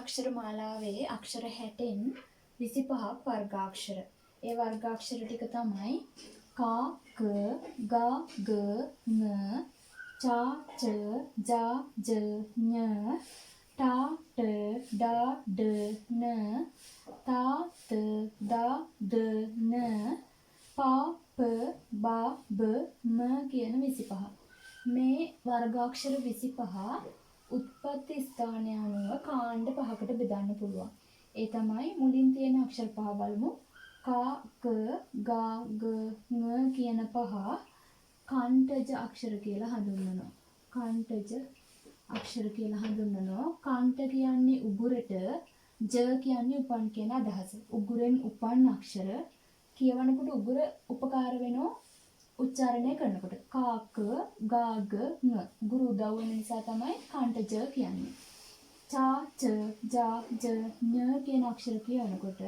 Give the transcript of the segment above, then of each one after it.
අක්ෂර මාලාවේ අක්ෂර 60න් 25ක් වර්ගාක්ෂර. ඒ වර්ගාක්ෂර ටික තමයි කා, ක, ගා, ග, ङ, චා, ච, ජා, ජ, ඤ, ටා, ට, ඩා, ඩ, න, තා, ත, දා, ද, න, පා, ප, බා, බ, ම කියන 25. මේ වර්ගාක්ෂර 25 උත්පත්ති ස්ථානය අනුව කාණ්ඩ පහකට බෙදන්න පුළුවන්. ඒ තමයි මුලින් තියෙන අක්ෂර පහ බලමු. කා, ක, ගා, ග, ङ කියන පහ කණ්ඨජ අක්ෂර කියලා හඳුන්වනවා. කණ්ඨජ අක්ෂර කියලා හඳුන්වනවා. කණ්ඨ කියන්නේ උගුරට, ජ කියන්නේ උපන් කියන අදහස. උගුරෙන් උපන් අක්ෂර කියවනකොට උගුර උපකාර වෙනවා උච්චාරණය කරනකොට. කා, ක, ගා, ග, ङ උගුර උදව් වෙන නිසා තමයි කණ්ඨජ කියන්නේ. චා, ච, ජා, ජ, ඤ කියන අක්ෂර කියවනකොට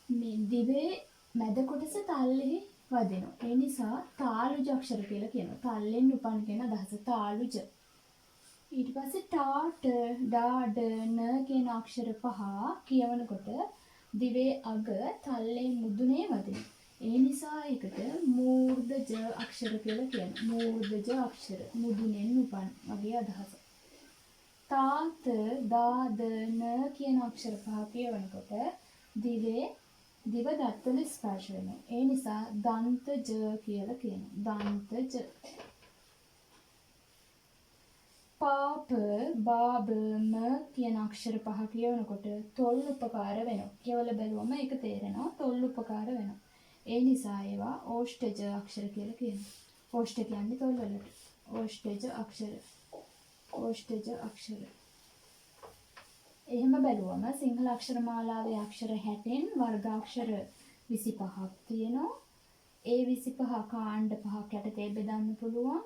මේ දිවේ මැද කොටස තල්ලෙහි වදිනවා. ඒ නිසා තාලුජ අක්ෂර කියලා කියනවා. තල්ලෙන් උපන් කියන අදහස තාලුජ. ඊට පස්සේ ටා, ට, ඩා, ඩ, න කියන අක්ෂර පහ කියවනකොට දිවේ අග තල්ලෙන් මුදුනේ වදිනවා. ඒ නිසා ඒකට මූර්ධජ අක්ෂර කියලා කියනවා. මූර්ධජ අක්ෂර මුදුනෙන් උපන් වගේ අදහස. තා, ත, දා, ද, න කියන අක්ෂර පහ කියවනකොට දිවේ දිව දත්වල ස්පර්ශ වෙනවා. ඒ නිසා දන්තජ කියලා කියනවා. දන්තජ. පා, ප, බා, බ, ම කියන අක්ෂර පහ කියවනකොට තොල් උපකාර වෙනවා. කියවලා බැලුවම ඒක තේරෙනවා. තොල් උපකාර වෙනවා. ඒ නිසා ඒවා ඕෂ්ඨජ අක්ෂර කියලා කියනවා. ඕෂ්ඨ කියන්නේ තොල් වලට. ඕෂ්ඨජ අක්ෂර. ඕෂ්ඨජ අක්ෂර. එහෙම බැලුවම සිංහල අක්ෂර මාලාවේ අක්ෂර 60න් වර්ගාක්ෂර 25ක් තියෙනවා. ඒ 25 කාණ්ඩ පහක් යටතේ බෙදන්න පුළුවන්.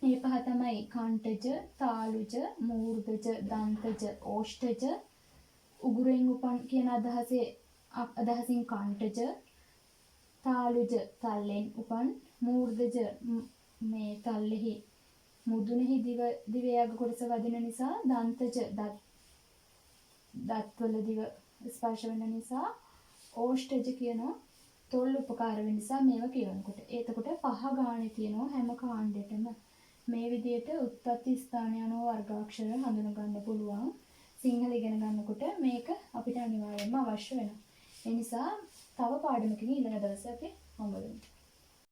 මේ පහ තමයි කණ්ඨජ, තාලුජ, මූර්ධජ, දන්තජ, ඕෂ්ඨජ. උගුරෙන් උපන් කියන අදහසින් කණ්ඨජ, තාලුජ තල්ලෙන් උපන්, මූර්ධජ මේ තල්ලෙහි මුදුනේහි දිවේ අග කොටස වදින නිසා, දන්තජ දත්වල දිව ස්පර්ශ වෙන නිසා, ඕෂ්ඨජ කියනවා තොල් උපකාර වෙන නිසා මේවා කියවනකොට. එතකොට පහ ගානේ තියෙනවා හැම කාණ්ඩෙටම. මේ විදිහට උත්පත්ති ස්ථානය අනුව වර්ගාක්ෂර හඳුනා ගන්න පුළුවන්. සිංහල ඉගෙන ගන්නකොට මේක අපිට අනිවාර්යයෙන්ම අවශ්‍ය වෙනවා. ඒ නිසා තව පාඩමකින් ඊළඟ දවසේ අපි හමු වෙමු.